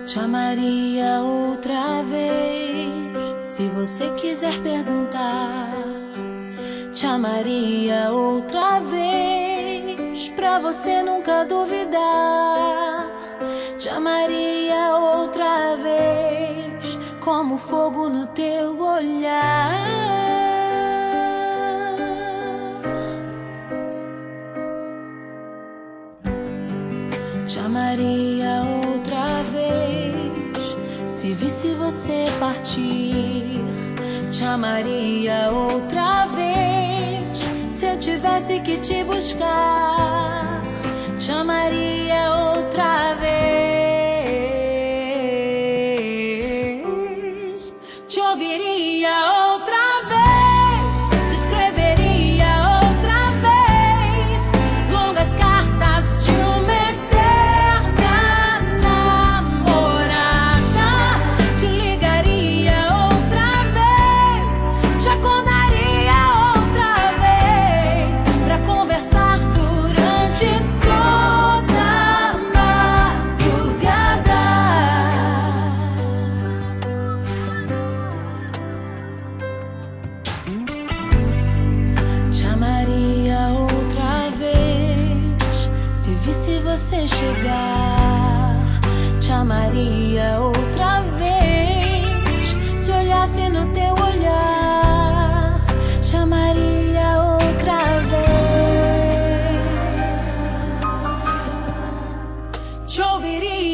Te amaria outra vez, se você quiser perguntar. Te amaria outra vez, pra você nunca duvidar. Te amaria outra vez, como fogo no teu olhar. Te amaria outra vez, se visse você partir. Te amaria outra vez, se eu tivesse que te buscar. Te amaria outra vez, te ouviria outra vez, te escreveria outra vez longas cartas de uma eterna namorada. Te ligaria outra vez, te acordaria outra vez pra conversar durante toda a madrugada. Te amaria outra vez, se visse você chegar. Te amaria outra vez, se olhasse no teu olhar. Te amaria outra vez, te ouviria